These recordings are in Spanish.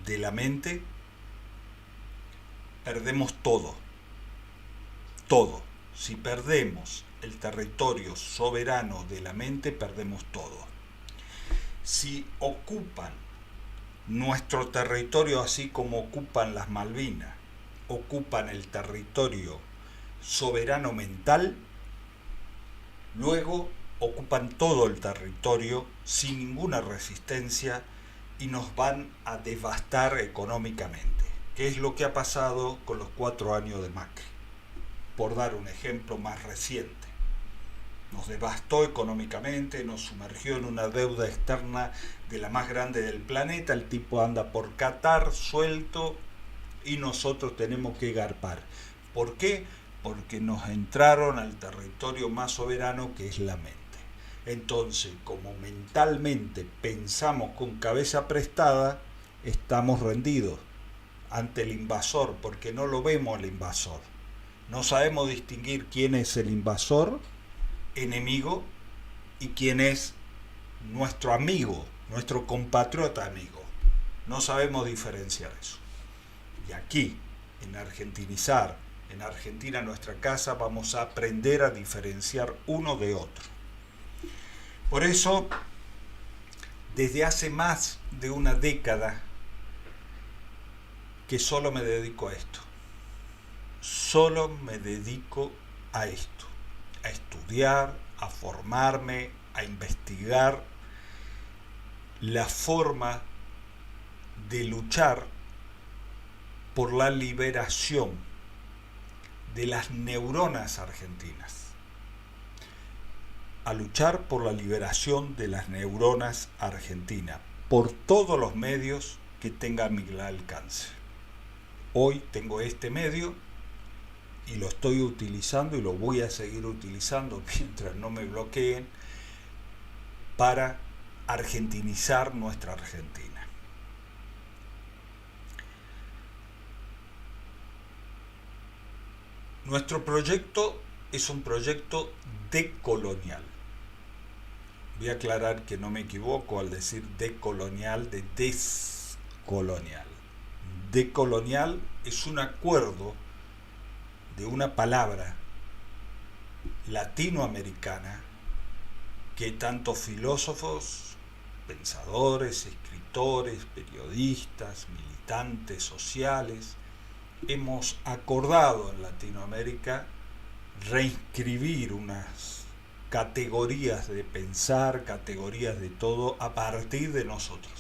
de la mente, perdemos todo. Todo. Si perdemos el territorio soberano de la mente, perdemos todo. Si ocupan nuestro territorio, así como ocupan las Malvinas, ocupan el territorio soberano mental, luego ocupan todo el territorio sin ninguna resistencia y nos van a devastar económicamente, que es lo que ha pasado con los 4 años de Macri, por dar un ejemplo más reciente. Nos devastó económicamente, nos sumergió en una deuda externa de la más grande del planeta. El tipo anda por Qatar suelto y nosotros tenemos que garpar. ¿Por qué? Porque nos entraron al territorio más soberano, que es la mente. Entonces, como mentalmente pensamos con cabeza prestada, estamos rendidos ante el invasor, porque no lo vemos al invasor. No sabemos distinguir quién es el invasor enemigo y quién es nuestro amigo, nuestro compatriota amigo. No sabemos diferenciar eso. Y aquí, en Argentinizar, en Argentina Nuestra Casa, vamos a aprender a diferenciar uno de otro. Por eso, desde hace más de una década que solo me dedico a esto. Solo me dedico a esto. A estudiar, a formarme, a investigar la forma de luchar por la liberación de las neuronas argentinas. A luchar por la liberación de las neuronas argentinas, por todos los medios que tenga a mi alcance. Hoy tengo este medio y lo estoy utilizando y lo voy a seguir utilizando mientras no me bloqueen para argentinizar nuestra Argentina. Nuestro proyecto es un proyecto decolonial. Voy a aclarar que no me equivoco al decir decolonial, de descolonial. Decolonial es un acuerdo de una palabra latinoamericana que tantos filósofos, pensadores, escritores, periodistas, militantes sociales hemos acordado en Latinoamérica reinscribir unas categorías de pensar, categorías de todo a partir de nosotros.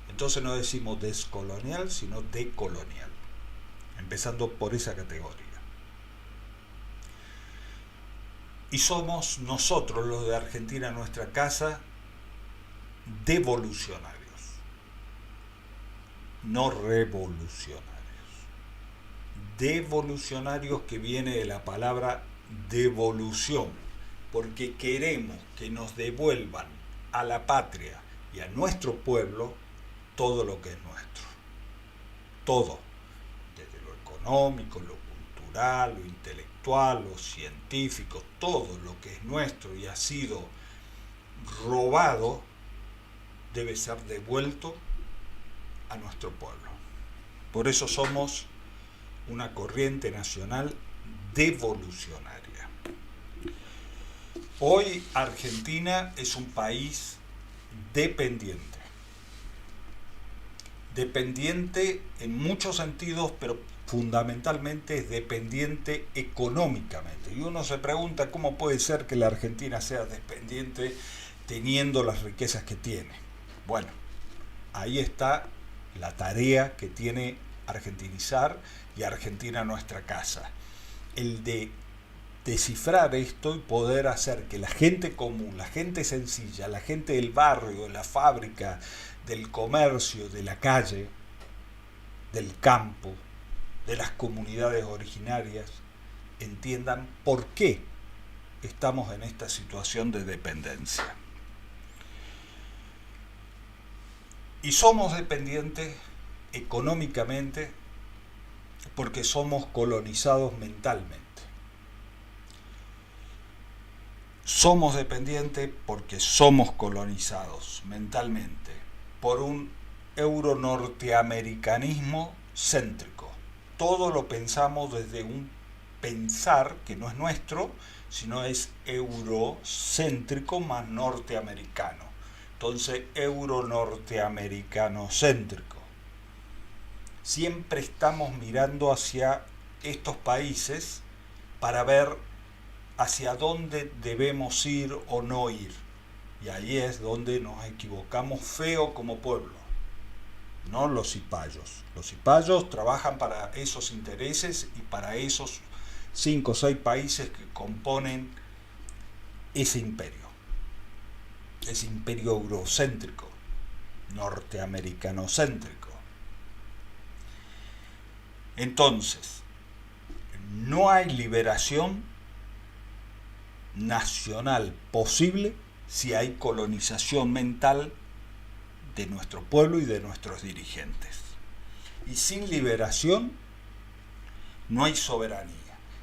Entonces no decimos descolonial, sino decolonial, empezando por esa categoría. Y somos nosotros, los de Argentina Nuestra Casa, devolucionarios, no revolucionarios. Devolucionarios, que viene de la palabra devolución, porque queremos que nos devuelvan a la patria y a nuestro pueblo todo lo que es nuestro. Todo, desde lo económico, lo cultural, lo intelectual, lo científico, todo lo que es nuestro y ha sido robado debe ser devuelto a nuestro pueblo. Por eso somos una corriente nacional devolucionaria. Hoy Argentina es un país dependiente. Dependiente en muchos sentidos, pero fundamentalmente es dependiente económicamente. Y uno se pregunta cómo puede ser que la Argentina sea dependiente teniendo las riquezas que tiene. Bueno, ahí está la tarea que tiene Argentinizar y Argentina Nuestra Casa. El de descifrar esto y poder hacer que la gente común, la gente sencilla, la gente del barrio, de la fábrica, del comercio, de la calle, del campo, de las comunidades originarias, entiendan por qué estamos en esta situación de dependencia. Y somos dependientes económicamente porque somos colonizados mentalmente. Somos dependientes porque somos colonizados mentalmente por un euronorteamericanismo céntrico. Todo lo pensamos desde un pensar que no es nuestro, sino es eurocéntrico más norteamericano. Entonces, euronorteamericano céntrico. Siempre estamos mirando hacia estos países para ver hacia dónde debemos ir o no ir. Y ahí es donde nos equivocamos feo como pueblo. No los cipayos. Los cipayos trabajan para esos intereses y para esos 5 o 6 países que componen ese imperio eurocéntrico, norteamericanocéntrico. Entonces, no hay liberación nacional posible si hay colonización mental de nuestro pueblo y de nuestros dirigentes. Y sin liberación no hay soberanía.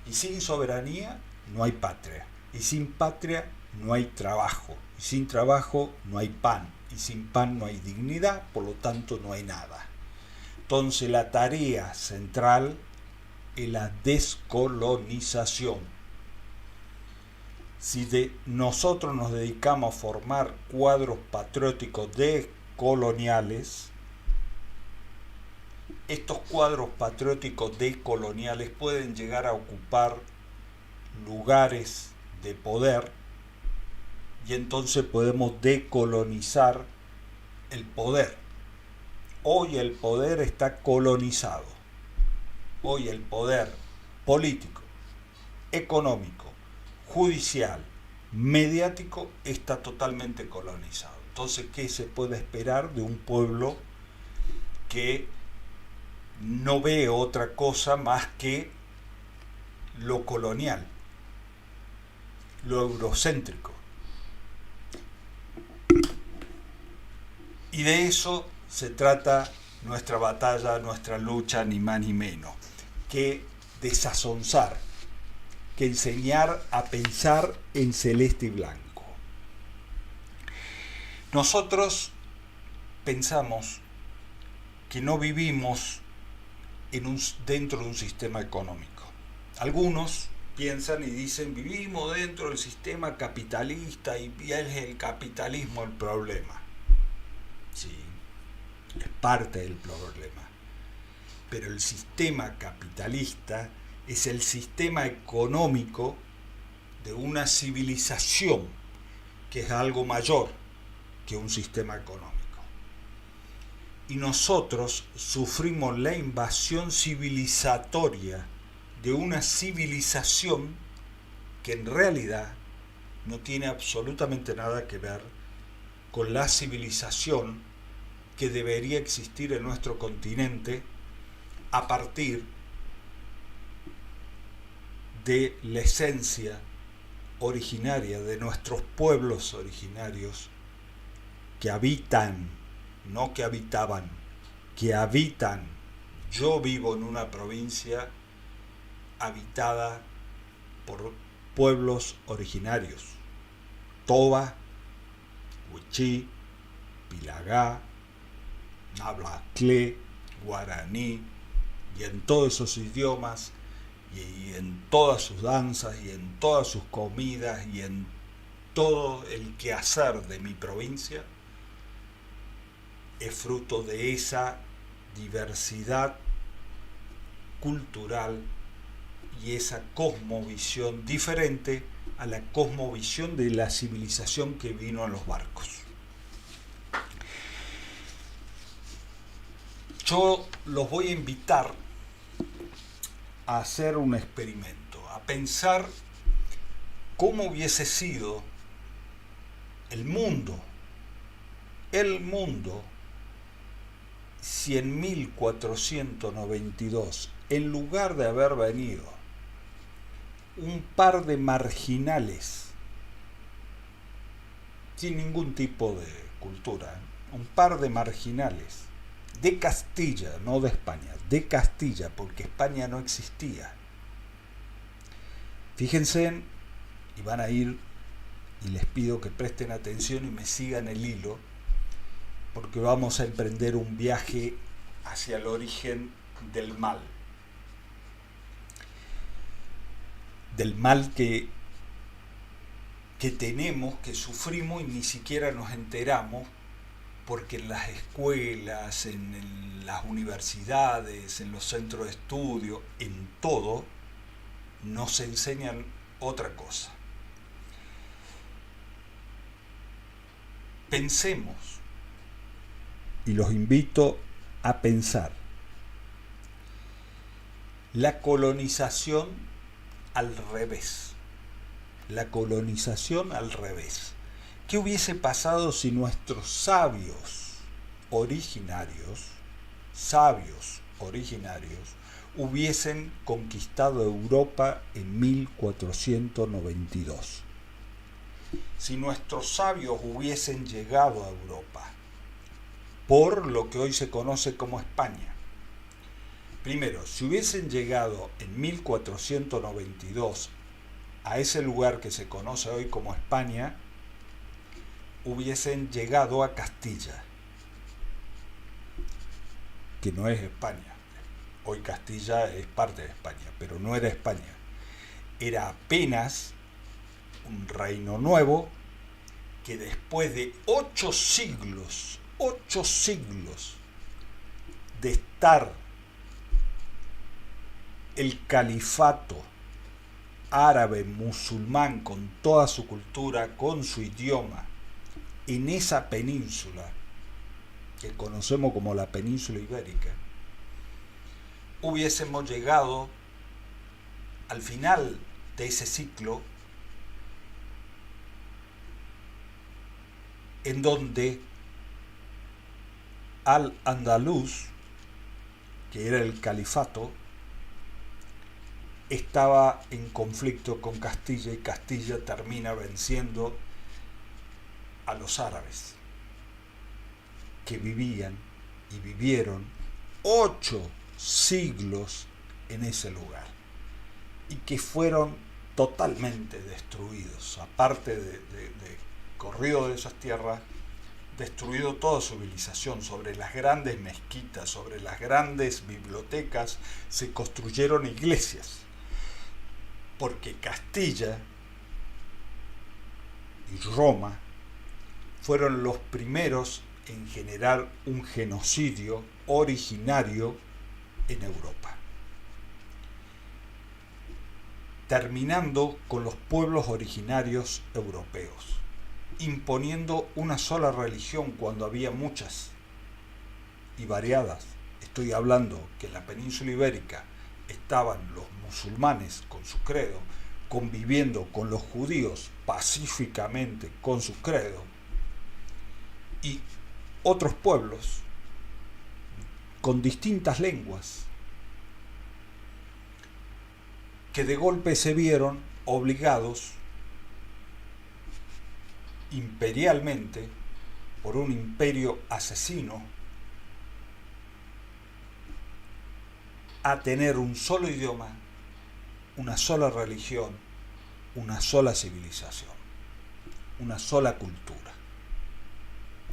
Y sin soberanía no hay patria. Y sin patria no hay trabajo. Y sin trabajo no hay pan. Y sin pan no hay dignidad, por lo tanto no hay nada. Entonces la tarea central es la descolonización. Si nosotros nos dedicamos a formar cuadros patrióticos decoloniales, estos cuadros patrióticos decoloniales pueden llegar a ocupar lugares de poder y entonces podemos decolonizar el poder. Hoy el poder está colonizado. Hoy el poder político, económico, judicial, mediático está totalmente colonizado. Entonces, ¿qué se puede esperar de un pueblo que no ve otra cosa más que lo colonial, lo eurocéntrico? Y de eso se trata nuestra batalla, nuestra lucha, ni más ni menos, que desazonzar, que enseñar a pensar en celeste y blanco. Nosotros pensamos que no vivimos dentro de un sistema económico. Algunos piensan y dicen, vivimos dentro del sistema capitalista y es el capitalismo el problema. Sí, es parte del problema. Pero el sistema capitalista es el sistema económico de una civilización que es algo mayor que un sistema económico. Y nosotros sufrimos la invasión civilizatoria de una civilización que en realidad no tiene absolutamente nada que ver con la civilización que debería existir en nuestro continente a partir de la esencia originaria de nuestros pueblos originarios que habitan, no que habitaban, que habitan. Yo vivo en una provincia habitada por pueblos originarios: Toba, Huichí, Pilagá, Nahuatl, Guaraní, y en todos esos idiomas, y en todas sus danzas, y en todas sus comidas, y en todo el quehacer de mi provincia, es fruto de esa diversidad cultural y esa cosmovisión diferente a la cosmovisión de la civilización que vino en los barcos. Yo los voy a invitar a hacer un experimento, a pensar cómo hubiese sido el mundo, si en 1492, en lugar de haber venido un par de marginales, sin ningún tipo de cultura, un par de marginales, de Castilla, no de España, de Castilla, porque España no existía. Fíjense, y van a ir, y les pido que presten atención y me sigan el hilo, porque vamos a emprender un viaje hacia el origen del mal. Del mal que tenemos, que sufrimos y ni siquiera nos enteramos, porque en las escuelas, en las universidades, en los centros de estudio, en todo, nos enseñan otra cosa. Pensemos, y los invito a pensar, la colonización al revés. La colonización al revés. ¿Qué hubiese pasado si nuestros sabios originarios, hubiesen conquistado Europa en 1492? Si nuestros sabios hubiesen llegado a Europa por lo que hoy se conoce como España. Primero, si hubiesen llegado en 1492 a ese lugar que se conoce hoy como España, hubiesen llegado a Castilla, que no es España. Hoy Castilla es parte de España, pero no era España. Era apenas un reino nuevo que después de 8 siglos de estar el califato árabe musulmán con toda su cultura, con su idioma, en esa península que conocemos como la península ibérica, hubiésemos llegado al final de ese ciclo en donde Al-Andalus, que era el califato, estaba en conflicto con Castilla y Castilla termina venciendo a los árabes que vivían y vivieron 8 siglos en ese lugar y que fueron totalmente destruidos. Aparte de corrido de esas tierras, destruido toda civilización. Sobre las grandes mezquitas, sobre las grandes bibliotecas se construyeron iglesias, porque Castilla y Roma fueron los primeros en generar un genocidio originario en Europa, terminando con los pueblos originarios europeos, imponiendo una sola religión cuando había muchas y variadas. Estoy hablando que en la península ibérica estaban los musulmanes con su credo, conviviendo con los judíos pacíficamente con su credo, y otros pueblos con distintas lenguas que de golpe se vieron obligados imperialmente por un imperio asesino a tener un solo idioma, una sola religión, una sola civilización, una sola cultura.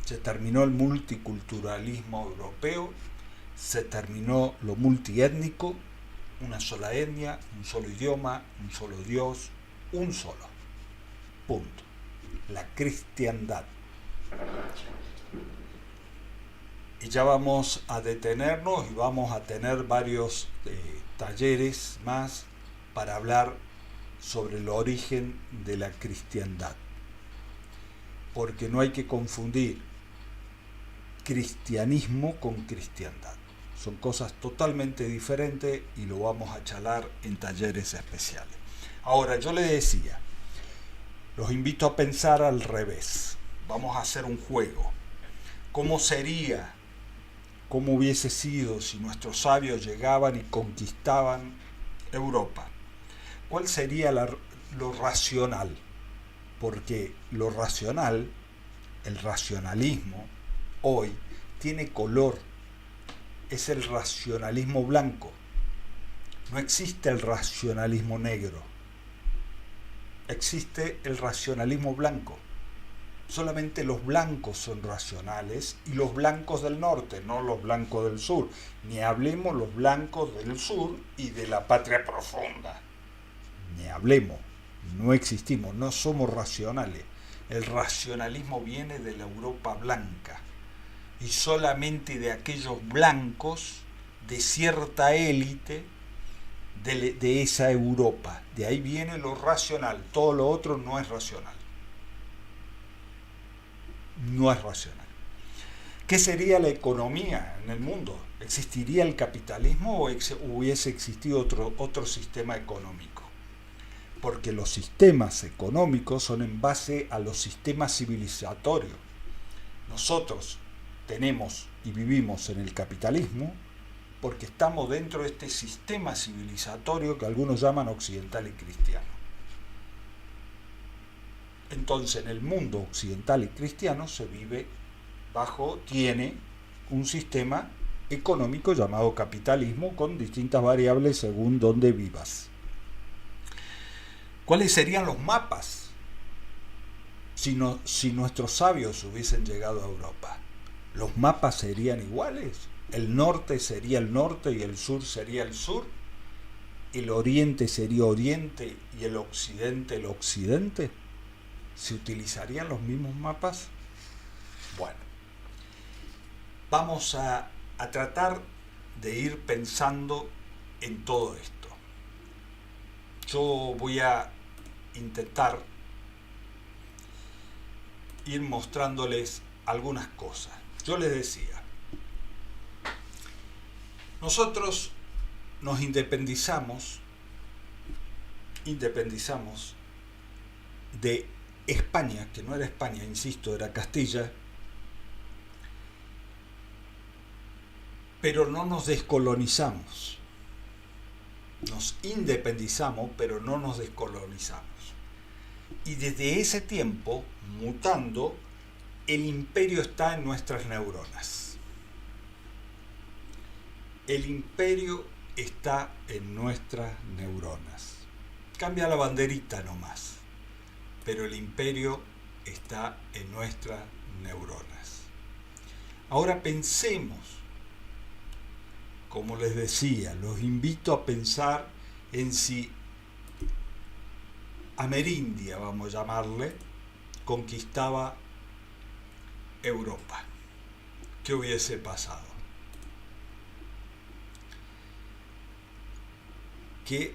Se terminó el multiculturalismo europeo, se terminó lo multiétnico, una sola etnia, un solo idioma, un solo Dios, un solo. Punto. La cristiandad. Y ya vamos a detenernos y vamos a tener varios talleres más para hablar sobre el origen de la cristiandad. Porque no hay que confundir cristianismo con cristiandad. Son cosas totalmente diferentes y lo vamos a charlar en talleres especiales. Ahora, yo le decía, los invito a pensar al revés. Vamos a hacer un juego. ¿Cómo sería? ¿Cómo hubiese sido si nuestros sabios llegaban y conquistaban Europa? ¿Cuál sería lo racional? Porque lo racional, el racionalismo, hoy tiene color. Es el racionalismo blanco. No existe el racionalismo negro. Existe el racionalismo blanco. Solamente los blancos son racionales y los blancos del norte, no los blancos del sur. Ni hablemos los blancos del sur y de la patria profunda. Ni hablemos, no existimos, no somos racionales. El racionalismo viene de la Europa blanca y solamente de aquellos blancos de cierta élite de esa Europa. De ahí viene lo racional, todo lo otro no es racional. No es racional. ¿Qué sería la economía en el mundo? ¿Existiría el capitalismo o hubiese existido otro sistema económico? Porque los sistemas económicos son en base a los sistemas civilizatorios. Nosotros tenemos y vivimos en el capitalismo porque estamos dentro de este sistema civilizatorio que algunos llaman occidental y cristiano. Entonces, en el mundo occidental y cristiano se vive tiene un sistema económico llamado capitalismo con distintas variables según donde vivas. ¿Cuáles serían los mapas si nuestros sabios hubiesen llegado a Europa? ¿Los mapas serían iguales? ¿El norte sería el norte y el sur sería el sur? ¿El oriente sería oriente y el occidente? ¿Se utilizarían los mismos mapas? Bueno, vamos a tratar de ir pensando en todo esto. Yo voy a intentar ir mostrándoles algunas cosas. Yo les decía, nosotros nos independizamos de España, que no era España, insisto, era Castilla, pero no nos descolonizamos. Nos independizamos, pero no nos descolonizamos. Y desde ese tiempo, mutando, el imperio está en nuestras neuronas. El imperio está en nuestras neuronas. Cambia la banderita nomás, pero el imperio está en nuestras neuronas. Ahora pensemos, como les decía, los invito a pensar en si Amerindia, vamos a llamarle, conquistaba Europa. ¿Qué hubiese pasado? ¿Qué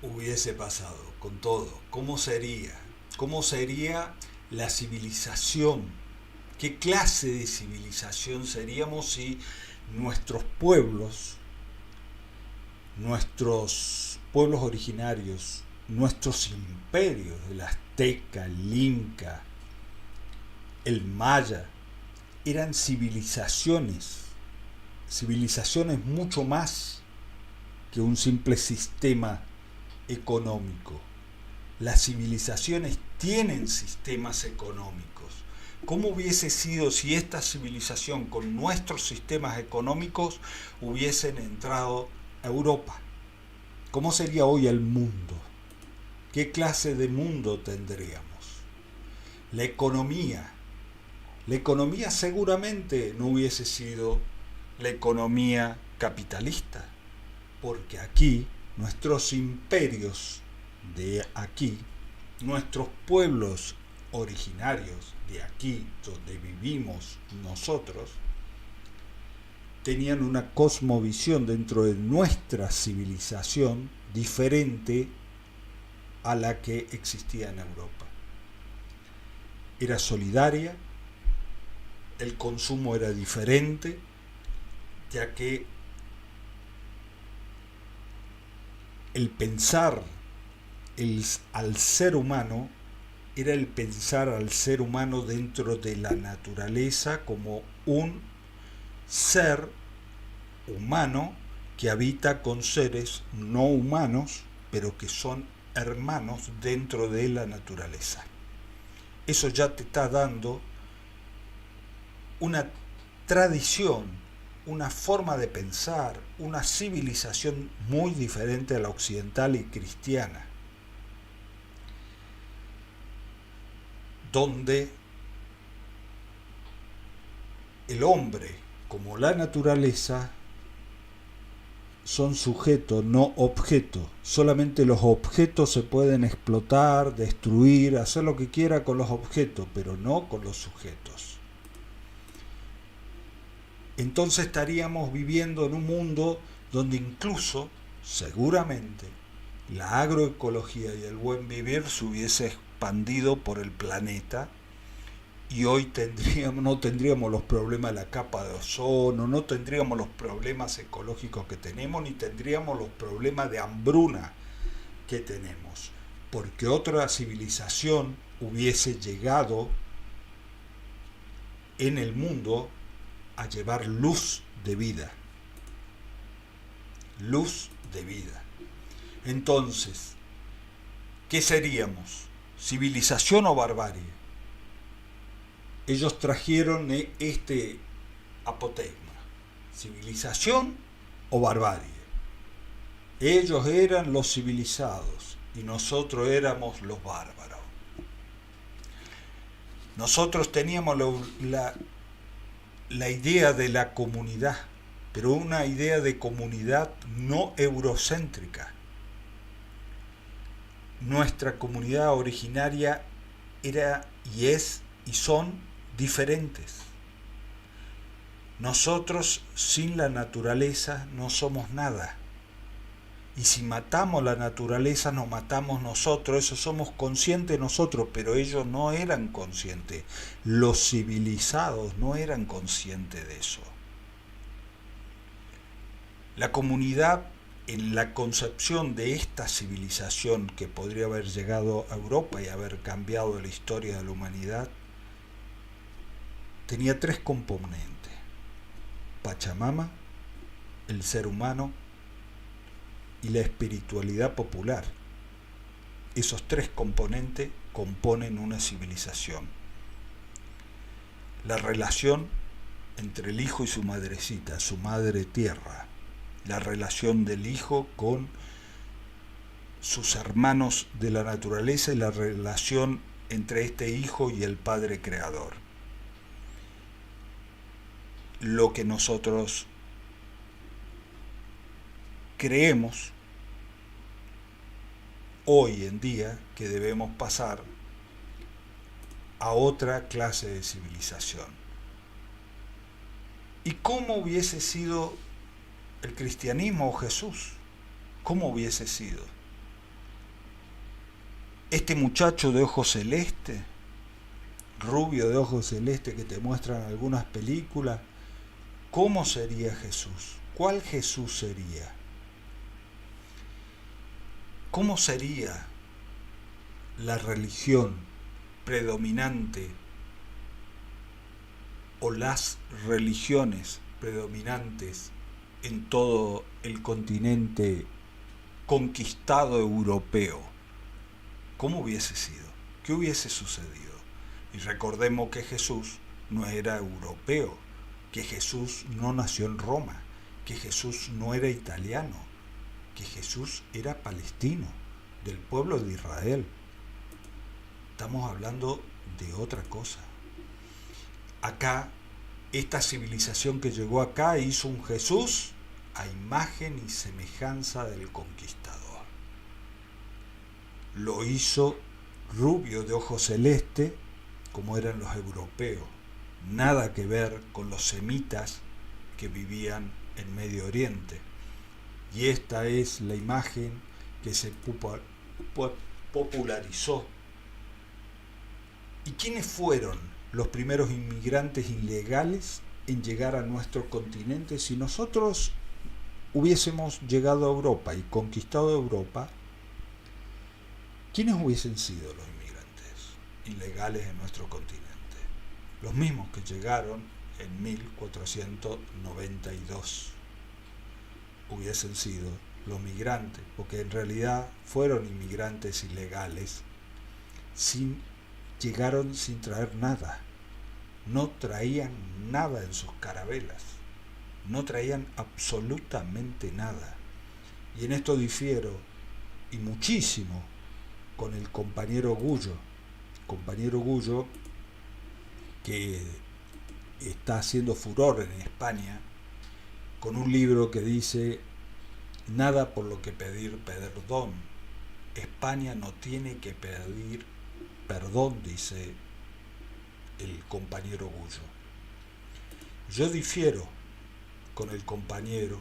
hubiese pasado con todo? ¿Cómo sería? ¿Cómo sería la civilización? ¿Qué clase de civilización seríamos si nuestros pueblos originarios, nuestros imperios, el azteca, el inca, el maya, eran civilizaciones mucho más que un simple sistema económico? Las civilizaciones tienen sistemas económicos. ¿Cómo hubiese sido si esta civilización con nuestros sistemas económicos hubiesen entrado a Europa? ¿Cómo sería hoy el mundo? ¿Qué clase de mundo tendríamos? La economía seguramente no hubiese sido la economía capitalista, porque aquí nuestros imperios de aquí, nuestros pueblos originarios de aquí, donde vivimos nosotros, tenían una cosmovisión dentro de nuestra civilización diferente a la que existía en Europa. Era solidaria, el consumo era diferente, ya que el pensar al ser humano era el pensar al ser humano dentro de la naturaleza como un ser humano que habita con seres no humanos, pero que son hermanos dentro de la naturaleza. Eso ya te está dando una tradición, una forma de pensar, una civilización muy diferente a la occidental y cristiana, donde el hombre, como la naturaleza, son sujeto, no objeto. Solamente los objetos se pueden explotar, destruir, hacer lo que quiera con los objetos, pero no con los sujetos. Entonces estaríamos viviendo en un mundo donde incluso, seguramente, la agroecología y el buen vivir se hubiese expandido por el planeta y hoy no tendríamos los problemas de la capa de ozono, no tendríamos los problemas ecológicos que tenemos, ni tendríamos los problemas de hambruna que tenemos, porque otra civilización hubiese llegado en el mundo a llevar luz de vida. Luz de vida. Entonces, ¿qué seríamos? ¿Civilización o barbarie? Ellos trajeron este apotegma. ¿Civilización o barbarie? Ellos eran los civilizados y nosotros éramos los bárbaros. Nosotros teníamos la idea de la comunidad, pero una idea de comunidad no eurocéntrica. Nuestra comunidad originaria era y es y son diferentes. Nosotros sin la naturaleza no somos nada. Y si matamos la naturaleza nos matamos nosotros, eso somos conscientes nosotros, pero ellos no eran conscientes. Los civilizados no eran conscientes de eso. La comunidad, en la concepción de esta civilización que podría haber llegado a Europa y haber cambiado la historia de la humanidad, tenía tres componentes: Pachamama, el ser humano y la espiritualidad popular. Esos tres componentes componen una civilización. La relación entre el hijo y su madrecita, su madre tierra, la relación del hijo con sus hermanos de la naturaleza y la relación entre este hijo y el Padre Creador. Lo que nosotros creemos hoy en día que debemos pasar a otra clase de civilización. ¿Y cómo hubiese sido el cristianismo o Jesús? ¿Cómo hubiese sido? Este muchacho de ojos celeste, rubio de ojos celeste que te muestran algunas películas, ¿cómo sería Jesús? ¿Cuál Jesús sería? ¿Cómo sería la religión predominante o las religiones predominantes en todo el continente conquistado europeo? ¿Cómo hubiese sido? ¿Qué hubiese sucedido? Y recordemos que Jesús no era europeo, que Jesús no nació en Roma, que Jesús no era italiano, que Jesús era palestino, del pueblo de Israel. Estamos hablando de otra cosa. Acá, esta civilización que llegó acá hizo un Jesús a imagen y semejanza del conquistador. Lo hizo rubio de ojos celeste, como eran los europeos. Nada que ver con los semitas que vivían en Medio Oriente. Y esta es la imagen que se popularizó. ¿Y quiénes fueron los primeros inmigrantes ilegales en llegar a nuestro continente? Si nosotros hubiésemos llegado a Europa y conquistado Europa, ¿quiénes hubiesen sido los inmigrantes ilegales en nuestro continente? Los mismos que llegaron en 1492 hubiesen sido los migrantes, porque en realidad fueron inmigrantes ilegales, llegaron sin traer nada, no traían nada en sus carabelas, no traían absolutamente nada. Y en esto difiero, y muchísimo, con el compañero Gullo, que está haciendo furor en España con un libro que dice nada por lo que pedir perdón. España no tiene que pedir perdón, dice el compañero Gullo. Yo difiero con el compañero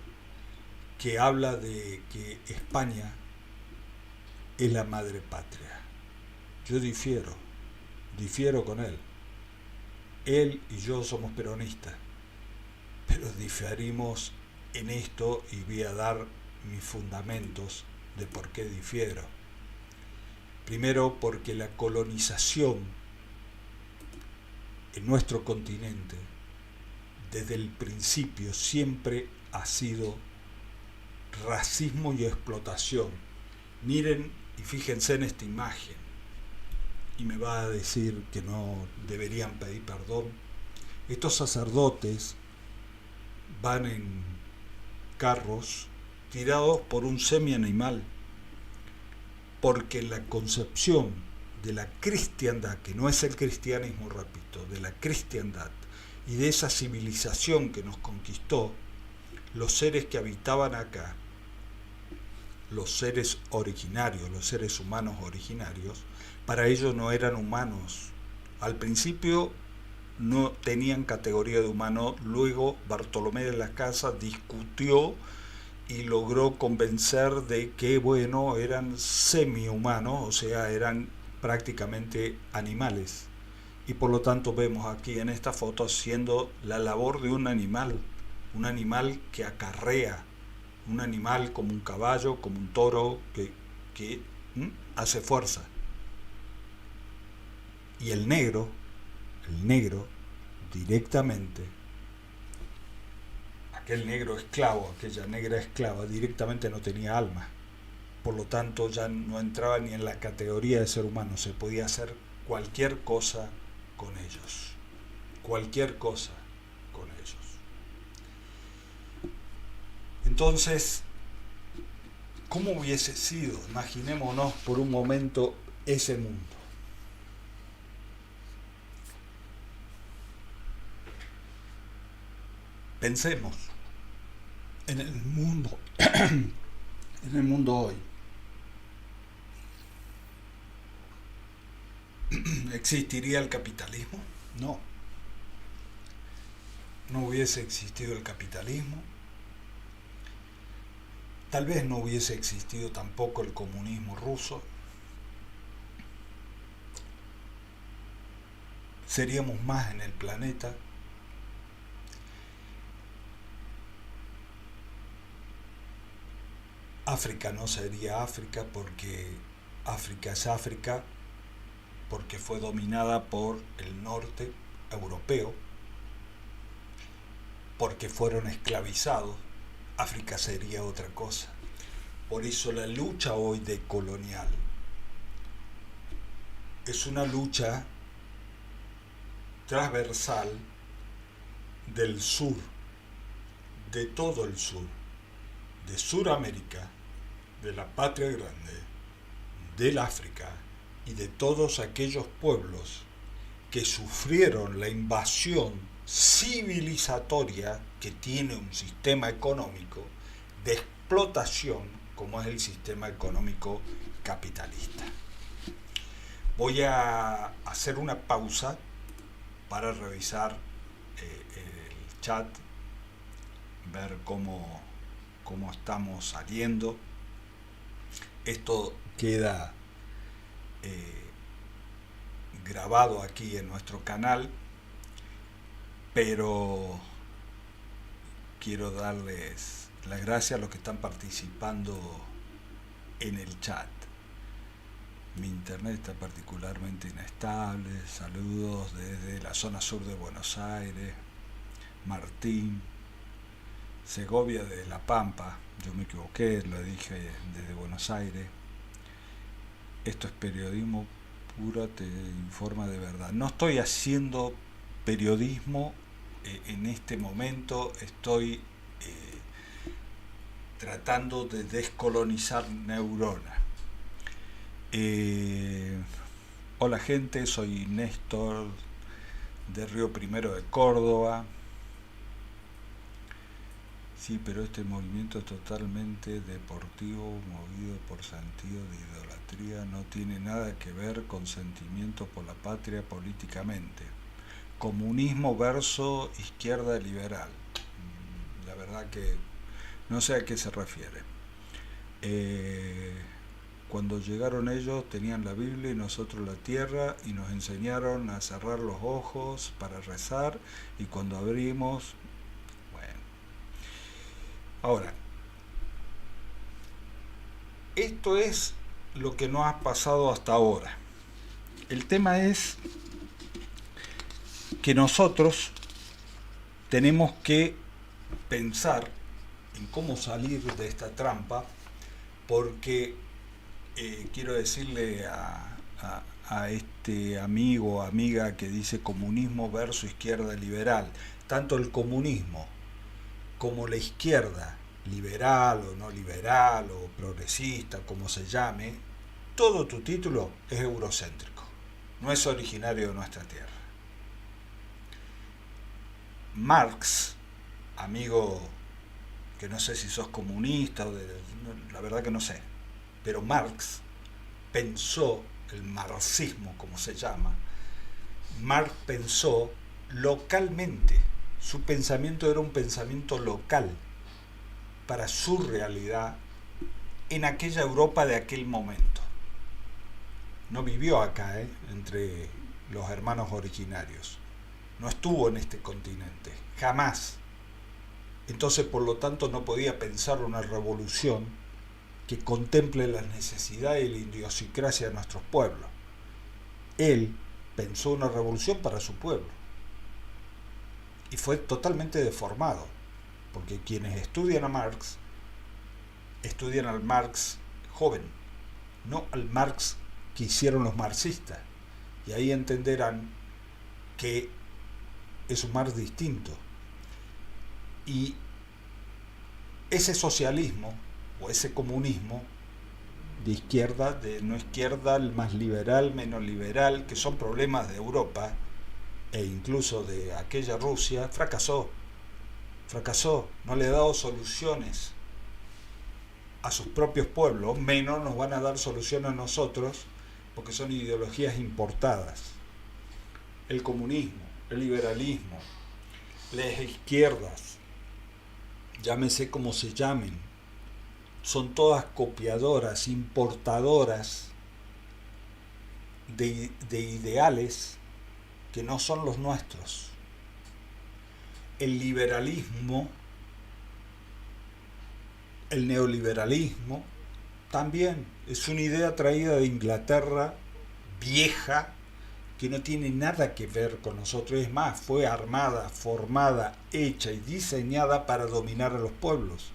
que habla de que España es la madre patria. Yo difiero con él. Él y yo somos peronistas, pero diferimos en esto y voy a dar mis fundamentos de por qué difiero. Primero, porque la colonización en nuestro continente desde el principio siempre ha sido racismo y explotación. Miren y fíjense en esta imagen. Y me va a decir que no deberían pedir perdón. Estos sacerdotes van en carros tirados por un semi-animal, porque la concepción de la cristiandad, que no es el cristianismo, repito, de la cristiandad y de esa civilización que nos conquistó, los seres que habitaban acá, los seres originarios, los seres humanos originarios, para ellos no eran humanos. Al principio no tenían categoría de humano, luego Bartolomé de las Casas discutió y logró convencer de que, bueno, eran semi-humanos, o sea, eran prácticamente animales. Y por lo tanto vemos aquí en esta foto haciendo la labor de un animal que acarrea, un animal como un caballo, como un toro, que hace fuerza. Y el negro directamente, aquel negro esclavo, aquella negra esclava, directamente no tenía alma. Por lo tanto ya no entraba ni en la categoría de ser humano, se podía hacer cualquier cosa con ellos. Cualquier cosa con ellos. Entonces, ¿cómo hubiese sido? Imaginémonos por un momento ese mundo. Pensemos en el mundo, en el mundo hoy. ¿Existiría el capitalismo? No. No hubiese existido el capitalismo. Tal vez no hubiese existido tampoco el comunismo ruso. Seríamos más en el planeta. África no sería África porque África es África porque fue dominada por el norte europeo, porque fueron esclavizados. África sería otra cosa. Por eso la lucha hoy decolonial es una lucha transversal del sur, de todo el sur, de Suramérica, de la patria grande, del África y de todos aquellos pueblos que sufrieron la invasión civilizatoria que tiene un sistema económico de explotación como es el sistema económico capitalista. Voy a hacer una pausa para revisar el chat, ver cómo estamos saliendo. Esto queda grabado aquí en nuestro canal, pero quiero darles las gracias a los que están participando en el chat. Mi internet está particularmente inestable. Saludos desde la zona sur de Buenos Aires. Martín. Segovia de La Pampa. Yo me equivoqué, lo dije desde Buenos Aires. Esto es periodismo puro, te informa de verdad. No estoy haciendo periodismo en este momento, estoy tratando de descolonizar neuronas. Hola gente, soy Néstor de Río Primero de Córdoba. Sí, pero este movimiento es totalmente deportivo, movido por sentido de idolatría, no tiene nada que ver con sentimiento por la patria políticamente. Comunismo versus izquierda liberal. La verdad que no sé a qué se refiere. Cuando llegaron ellos tenían la Biblia y nosotros la tierra y nos enseñaron a cerrar los ojos para rezar y cuando abrimos, bueno. Ahora, esto es lo que nos ha pasado hasta ahora. El tema es que nosotros tenemos que pensar en cómo salir de esta trampa, porque quiero decirle a este amigo o amiga que dice comunismo versus izquierda liberal, tanto el comunismo como la izquierda, liberal o no liberal o progresista, como se llame, todo tu título es eurocéntrico, no es originario de nuestra tierra. Marx, amigo, que no sé si sos comunista, la verdad que no sé, pero Marx pensó, el marxismo como se llama, Marx pensó localmente, su pensamiento era un pensamiento local para su realidad en aquella Europa de aquel momento. No vivió acá, entre los hermanos originarios. No estuvo en este continente, jamás. Entonces, por lo tanto, no podía pensar una revolución que contemple las necesidades y la idiosincrasia de nuestros pueblos. Él pensó una revolución para su pueblo. Y fue totalmente deformado, porque quienes estudian a Marx, estudian al Marx joven, no al Marx que hicieron los marxistas. Y ahí entenderán que es un Marx distinto. Y ese socialismo o ese comunismo de izquierda, de no izquierda, el más liberal, menos liberal, que son problemas de Europa e incluso de aquella Rusia, fracasó, no le ha dado soluciones a sus propios pueblos, menos nos van a dar soluciones a nosotros, porque son ideologías importadas. El comunismo, el liberalismo, las izquierdas, llámese como se llamen, son todas copiadoras, importadoras de ideales que no son los nuestros. El liberalismo, el neoliberalismo, también es una idea traída de Inglaterra, vieja, que no tiene nada que ver con nosotros. Es más, fue armada, formada, hecha y diseñada para dominar a los pueblos.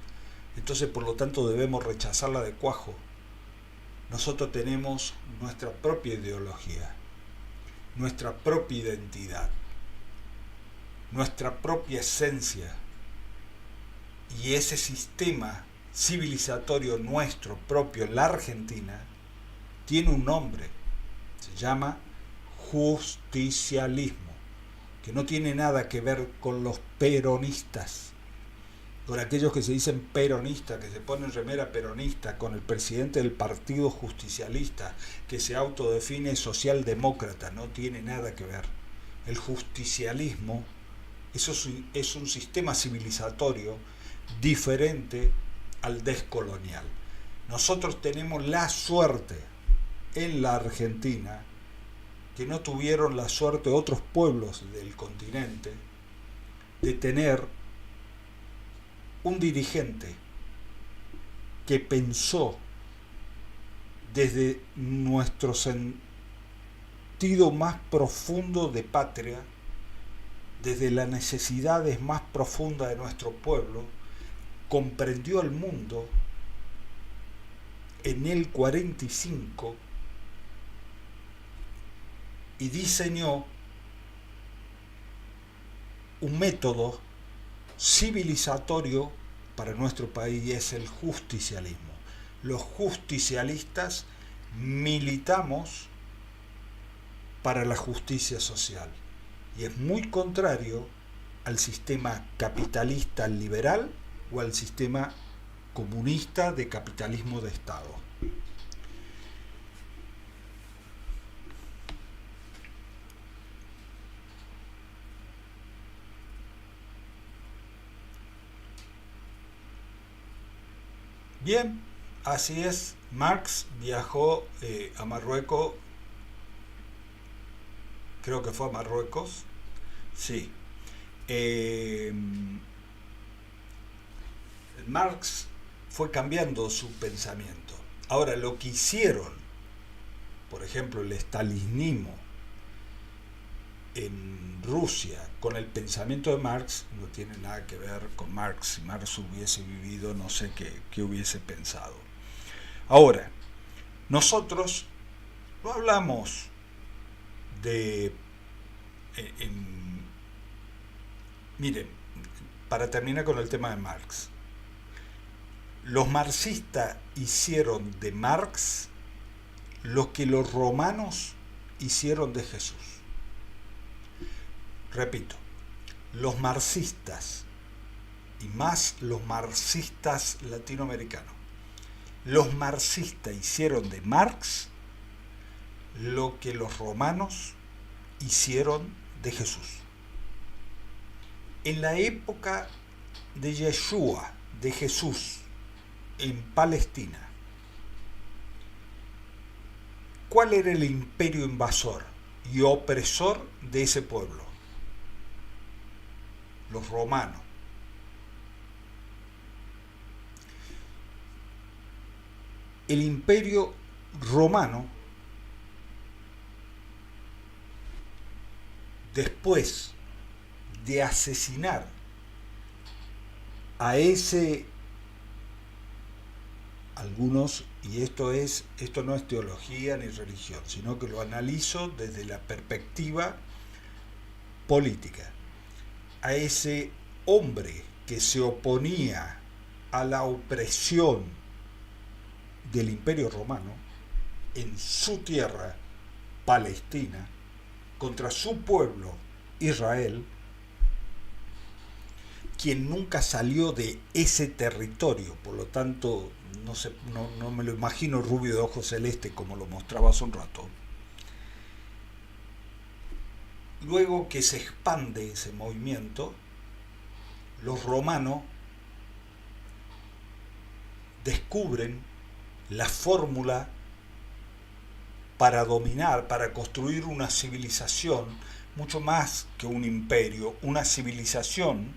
Entonces, por lo tanto, debemos rechazarla de cuajo. Nosotros tenemos nuestra propia ideología, nuestra propia identidad, nuestra propia esencia. Y ese sistema civilizatorio nuestro propio en la Argentina tiene un nombre, se llama justicialismo, que no tiene nada que ver con los peronistas, con aquellos que se dicen peronistas, que se ponen remera peronista, con el presidente del partido justicialista, que se autodefine socialdemócrata, no tiene nada que ver. El justicialismo es un sistema civilizatorio diferente al descolonial. Nosotros tenemos la suerte en la Argentina, que no tuvieron la suerte otros pueblos del continente, de tener un dirigente que pensó desde nuestro sentido más profundo de patria, desde las necesidades más profundas de nuestro pueblo, comprendió el mundo en el 45 y diseñó un método civilizatorio para nuestro país, y es el justicialismo. Los justicialistas militamos para la justicia social, y es muy contrario al sistema capitalista liberal o al sistema comunista de capitalismo de Estado. Bien, así es. Marx viajó a Marruecos, creo que fue a Marruecos, sí. Marx fue cambiando su pensamiento. Ahora, lo que hicieron, por ejemplo, el estalinismo en Rusia con el pensamiento de Marx no tiene nada que ver con Marx. Si Marx hubiese vivido, no sé qué hubiese pensado. Ahora, nosotros no hablamos de... miren, para terminar con el tema de Marx, los marxistas hicieron de Marx lo que los romanos hicieron de Jesús. Repito, los marxistas, y más los marxistas latinoamericanos, los marxistas hicieron de Marx lo que los romanos hicieron de Jesús. En la época de Yeshua, de Jesús, en Palestina, ¿cuál era el imperio invasor y opresor de ese pueblo? Los romanos. El imperio romano, después de asesinar a algunos, y esto no es teología ni religión, sino que lo analizo desde la perspectiva política, a ese hombre que se oponía a la opresión del Imperio Romano en su tierra, Palestina, contra su pueblo, Israel, quien nunca salió de ese territorio, por lo tanto no me lo imagino rubio de ojos celeste como lo mostraba hace un rato. Luego que se expande ese movimiento, los romanos descubren la fórmula para dominar, para construir una civilización, mucho más que un imperio, una civilización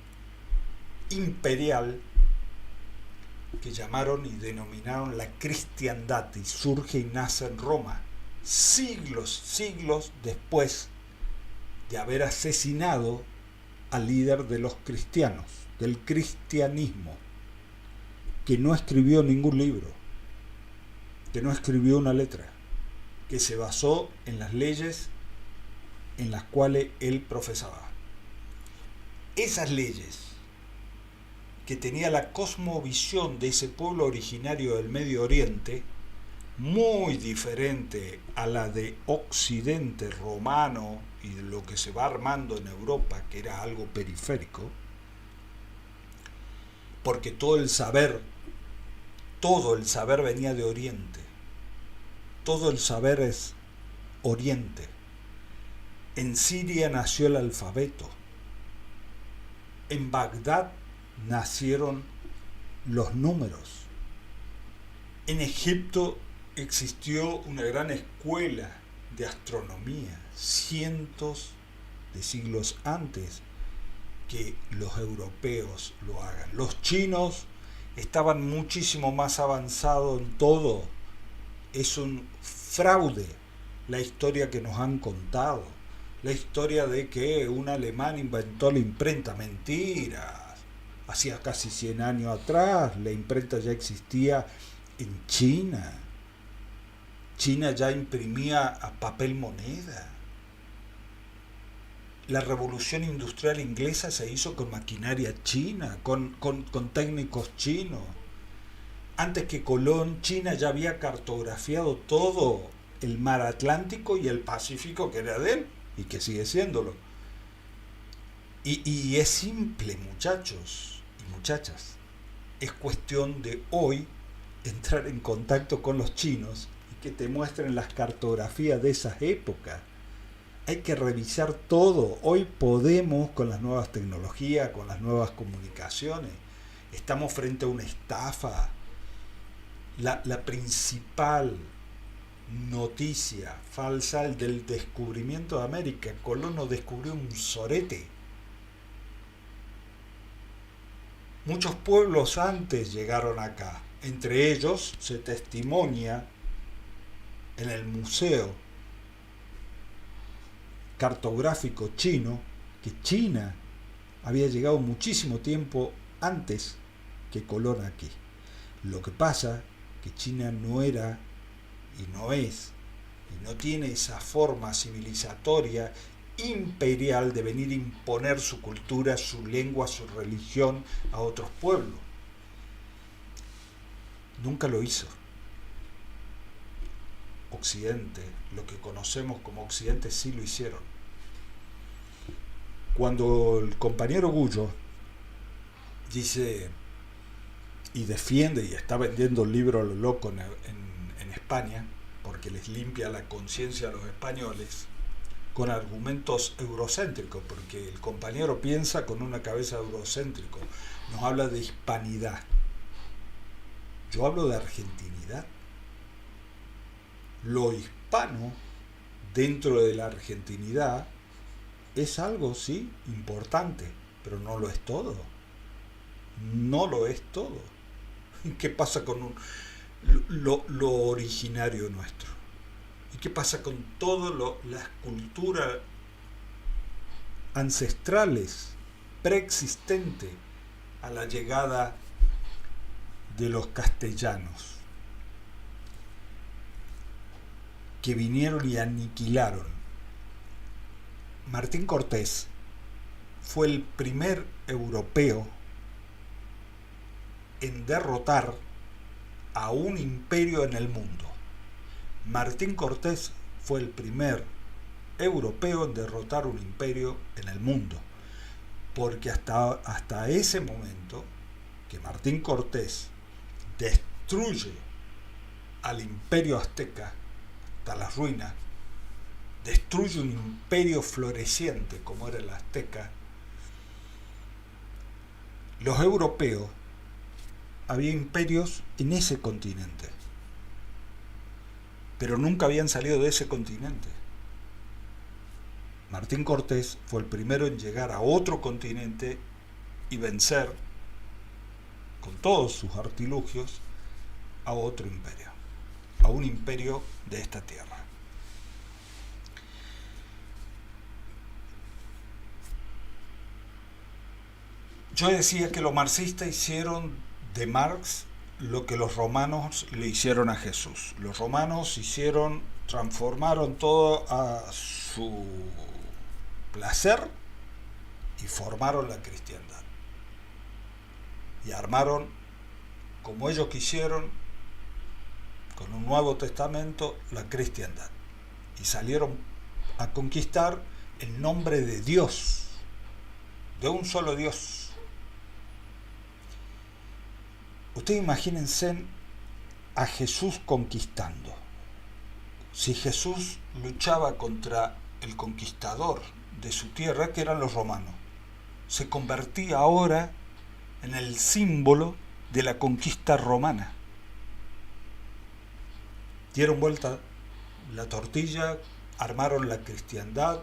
imperial que llamaron y denominaron la cristiandad, y surge y nace en Roma, siglos después de haber asesinado al líder de los cristianos, del cristianismo, que no escribió ningún libro, que no escribió una letra, que se basó en las leyes en las cuales él profesaba. Esas leyes, que tenía la cosmovisión de ese pueblo originario del Medio Oriente, muy diferente a la de Occidente romano y de lo que se va armando en Europa, que era algo periférico, porque todo el saber venía de Oriente, todo el saber es Oriente. En Siria nació el alfabeto, en Bagdad nacieron los números, en Egipto existió una gran escuela de astronomía, cientos de siglos antes que los europeos lo hagan. Los chinos estaban muchísimo más avanzados en todo. Es un fraude la historia que nos han contado, la historia de que un alemán inventó la imprenta. Mentira. Hacía casi 100 años atrás la imprenta ya existía en China. China ya imprimía a papel moneda. La revolución industrial inglesa se hizo con maquinaria china, con técnicos chinos. Antes que Colón, China ya había cartografiado todo el mar Atlántico y el Pacífico, que era de él y que sigue siéndolo. Y es simple, muchachos y muchachas. Es cuestión de hoy entrar en contacto con los chinos y que te muestren las cartografías de esas épocas. Hay que revisar todo. Hoy podemos, con las nuevas tecnologías, con las nuevas comunicaciones. Estamos frente a una estafa. La principal noticia falsa del descubrimiento de América. Colón no descubrió un sorete. Muchos pueblos antes llegaron acá. Entre ellos se testimonia en el Museo Cartográfico Chino que China había llegado muchísimo tiempo antes que Colón aquí. Lo que pasa que China no era y no es y no tiene esa forma civilizatoria imperial de venir a imponer su cultura, su lengua, su religión a otros pueblos. Nunca lo hizo. Occidente, lo que conocemos como Occidente, sí lo hicieron. Cuando el compañero Gullo dice y defiende y está vendiendo el libro a lo loco en España, porque les limpia la conciencia a los españoles, con argumentos eurocéntricos, porque el compañero piensa con una cabeza eurocéntrico, nos habla de hispanidad. Yo hablo de argentinidad. Lo hispano dentro de la argentinidad es algo, sí, importante, pero no lo es todo. No lo es todo. ¿Qué pasa con lo originario nuestro? ¿Y qué pasa con todas las culturas ancestrales preexistentes a la llegada de los castellanos, que vinieron y aniquilaron? Martín Cortés fue el primer europeo en derrotar a un imperio en el mundo. Martín Cortés fue el primer europeo en derrotar un imperio en el mundo, porque hasta ese momento que Martín Cortés destruye al imperio azteca hasta las ruinas, destruye un imperio floreciente como era el azteca, los europeos, había imperios en ese continente, pero nunca habían salido de ese continente. Martín Cortés fue el primero en llegar a otro continente y vencer con todos sus artilugios a otro imperio, a un imperio de esta tierra. Yo decía que los marxistas hicieron de Marx lo que los romanos le hicieron a Jesús. Los romanos transformaron todo a su placer y formaron la cristiandad. Y armaron, como ellos quisieron, con un Nuevo Testamento, la cristiandad. Y salieron a conquistar el nombre de Dios, de un solo Dios. Ustedes imagínense a Jesús conquistando. Si Jesús luchaba contra el conquistador de su tierra, que eran los romanos, se convertía ahora en el símbolo de la conquista romana. Dieron vuelta la tortilla, armaron la cristiandad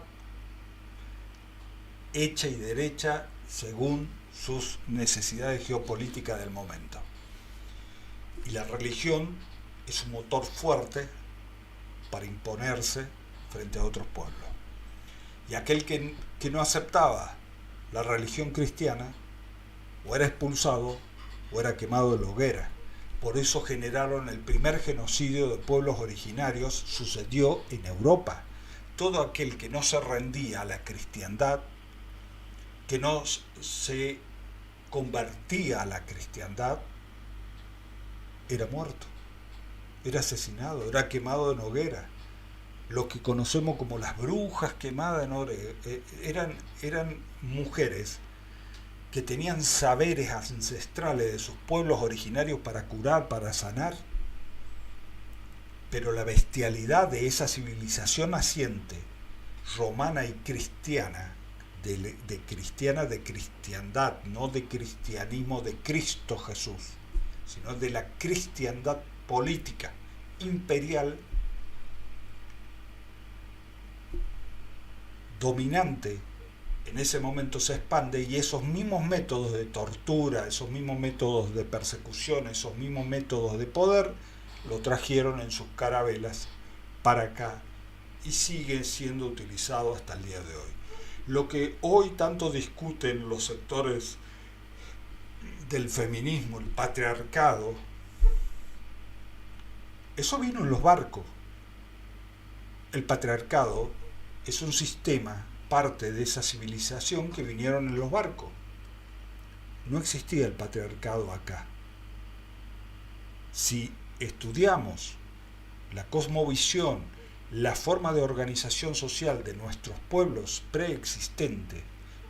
hecha y derecha según sus necesidades geopolíticas del momento. Y la religión es un motor fuerte para imponerse frente a otros pueblos. Y aquel que no aceptaba la religión cristiana o era expulsado o era quemado en la hoguera. Por eso generaron el primer genocidio de pueblos originarios, sucedió en Europa. Todo aquel que no se rendía a la cristiandad, que no se convertía a la cristiandad, era muerto, era asesinado, era quemado en hoguera. lo que conocemos como las brujas quemadas en oro, eran mujeres que tenían saberes ancestrales de sus pueblos originarios para curar, para sanar, pero la bestialidad de esa civilización naciente, romana y cristiana, de cristiandad, no de cristianismo de Cristo Jesús, sino de la cristiandad política imperial dominante, en ese momento se expande, y esos mismos métodos de tortura, esos mismos métodos de persecución, esos mismos métodos de poder, lo trajeron en sus carabelas para acá y sigue siendo utilizado hasta el día de hoy. Lo que hoy tanto discuten los sectores del feminismo, el patriarcado, eso vino en los barcos. El patriarcado es un sistema, parte de esa civilización que vinieron en los barcos. No existía el patriarcado acá. Si estudiamos la cosmovisión, la forma de organización social de nuestros pueblos preexistentes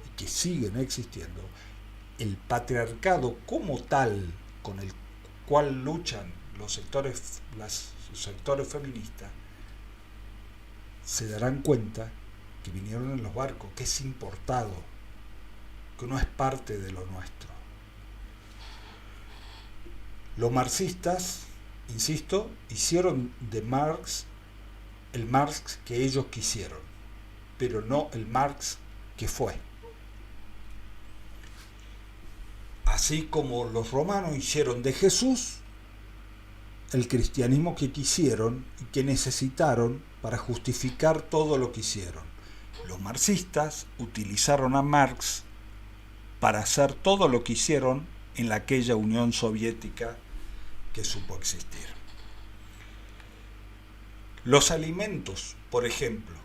y que siguen existiendo, el patriarcado como tal, con el cual luchan los sectores feministas, se darán cuenta que vinieron en los barcos, que es importado, que no es parte de lo nuestro. Los marxistas, insisto, hicieron de Marx el Marx que ellos quisieron, pero no el Marx que fue. Así como los romanos hicieron de Jesús el cristianismo que quisieron y que necesitaron para justificar todo lo que hicieron. Los marxistas utilizaron a Marx para hacer todo lo que hicieron en aquella Unión Soviética que supo existir. Los alimentos, por ejemplo,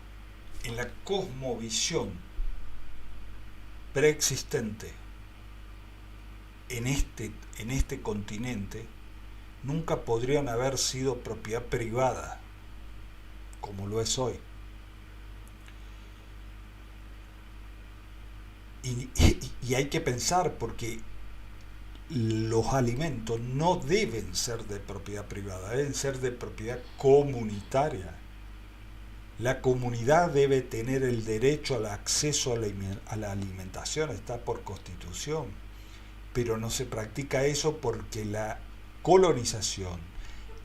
en la cosmovisión preexistente en este continente, nunca podrían haber sido propiedad privada, como lo es hoy. Y hay que pensar, porque los alimentos no deben ser de propiedad privada, deben ser de propiedad comunitaria. La comunidad debe tener el derecho al acceso a la alimentación, está por Constitución, pero no se practica eso porque la colonización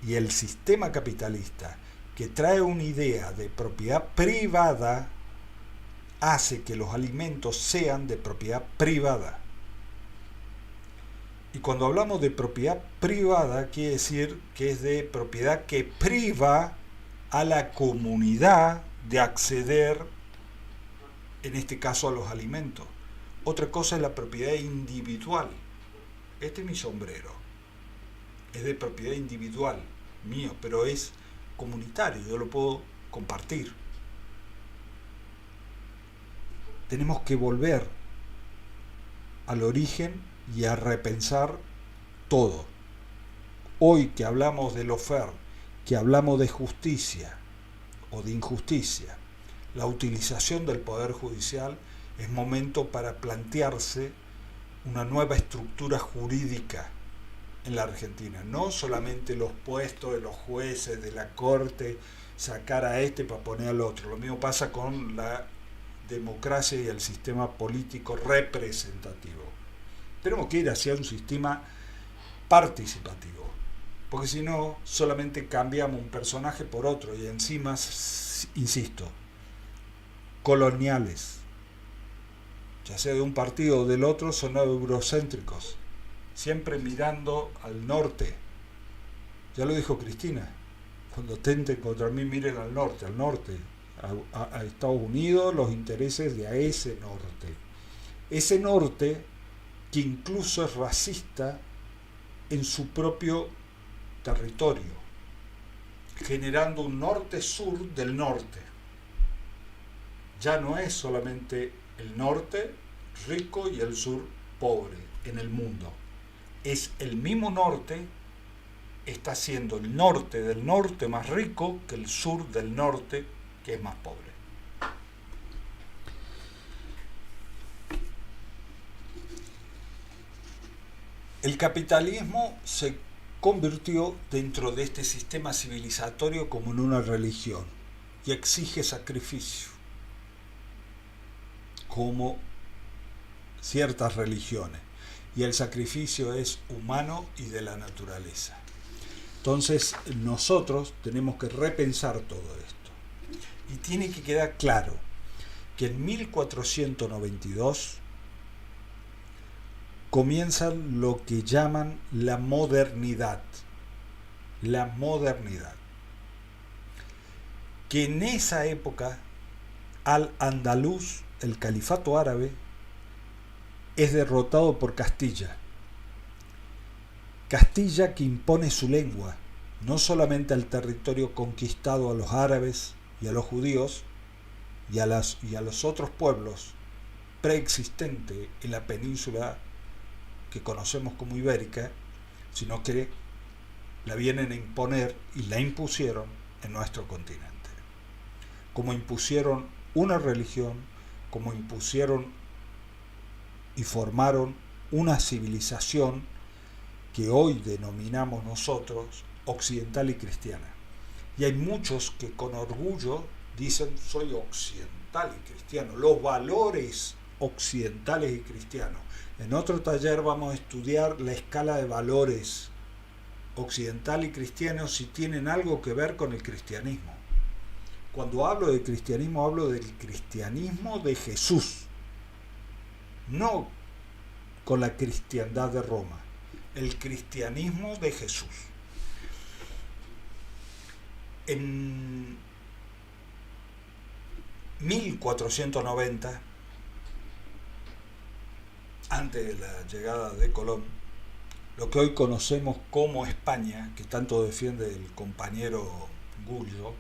y el sistema capitalista, que trae una idea de propiedad privada, hace que los alimentos sean de propiedad privada. Y cuando hablamos de propiedad privada, quiere decir que es de propiedad que priva a la comunidad de acceder, en este caso, a los alimentos. Otra cosa es la propiedad individual. Este es mi sombrero. Es de propiedad individual, mío, pero es comunitario, yo lo puedo compartir. Tenemos que volver al origen y a repensar todo. Hoy que hablamos de lawfare, que hablamos de justicia o de injusticia, la utilización del Poder Judicial, es momento para plantearse una nueva estructura jurídica en la Argentina. No solamente los puestos de los jueces, de la Corte, sacar a este para poner al otro. Lo mismo pasa con la democracia y el sistema político representativo. Tenemos que ir hacia un sistema participativo, porque si no, solamente cambiamos un personaje por otro y encima, insisto, coloniales, ya sea de un partido o del otro, son eurocéntricos, siempre mirando al norte. Ya lo dijo Cristina, cuando atenten contra mí, miren al norte, a Estados Unidos, los intereses de ese norte que incluso es racista en su propio territorio, generando un norte-sur del norte. Ya no es solamente el norte rico y el sur pobre en el mundo, es el mismo norte, está siendo el norte del norte más rico que el sur del norte que es más pobre. El capitalismo se convirtió dentro de este sistema civilizatorio como en una religión y exige sacrificio, como ciertas religiones, y el sacrificio es humano y de la naturaleza. Entonces nosotros tenemos que repensar todo esto y tiene que quedar claro que en 1492 comienza lo que llaman la modernidad. La modernidad. Que en esa época Al-Andalus, el califato árabe, es derrotado por Castilla. Castilla que impone su lengua, no solamente al territorio conquistado a los árabes y a los judíos y a los otros pueblos preexistentes en la península que conocemos como ibérica, sino que la vienen a imponer y la impusieron en nuestro continente. Como impusieron una religión, como impusieron y formaron una civilización que hoy denominamos nosotros occidental y cristiana. Y hay muchos que con orgullo dicen soy occidental y cristiano, los valores occidentales y cristianos. En otro taller vamos a estudiar la escala de valores occidental y cristiano si tienen algo que ver con el cristianismo. Cuando hablo de cristianismo, hablo del cristianismo de Jesús, no con la cristiandad de Roma, el cristianismo de Jesús. En 1490, antes de la llegada de Colón, lo que hoy conocemos como España, que tanto defiende el compañero Gullo,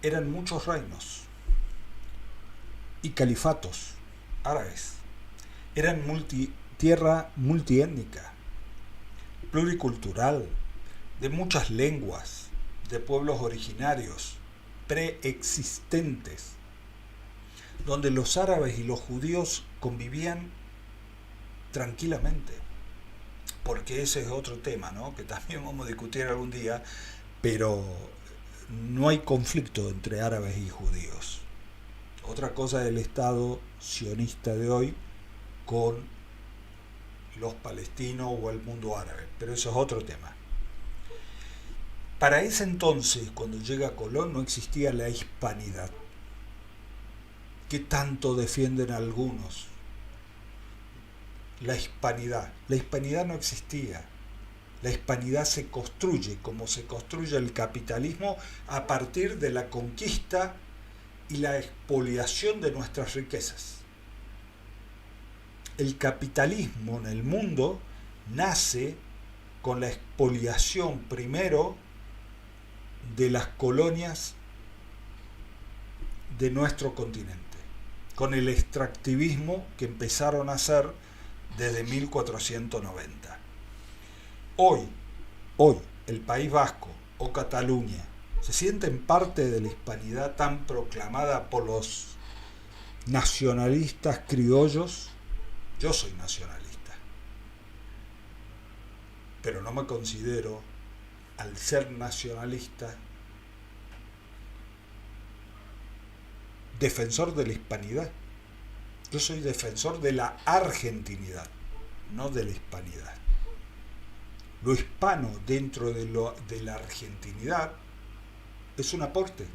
eran muchos reinos y califatos árabes. Eran tierra multiétnica, pluricultural, de muchas lenguas, de pueblos originarios, preexistentes, donde los árabes y los judíos convivían tranquilamente, porque ese es otro tema, ¿no?, que también vamos a discutir algún día, pero no hay conflicto entre árabes y judíos. Otra cosa es el Estado sionista de hoy con los palestinos o el mundo árabe, pero eso es otro tema. Para ese entonces, cuando llega Colón, no existía la hispanidad, que tanto defienden algunos. La hispanidad no existía. La hispanidad se construye como se construye el capitalismo a partir de la conquista y la expoliación de nuestras riquezas. El capitalismo en el mundo nace con la expoliación primero de las colonias de nuestro continente, con el extractivismo que empezaron a hacer desde 1490. Hoy, el País Vasco o Cataluña se sienten parte de la hispanidad tan proclamada por los nacionalistas criollos. Yo soy nacionalista, pero no me considero, al ser nacionalista, defensor de la hispanidad. Yo soy defensor de la argentinidad, no de la hispanidad. Lo hispano dentro de la argentinidad es un aporte,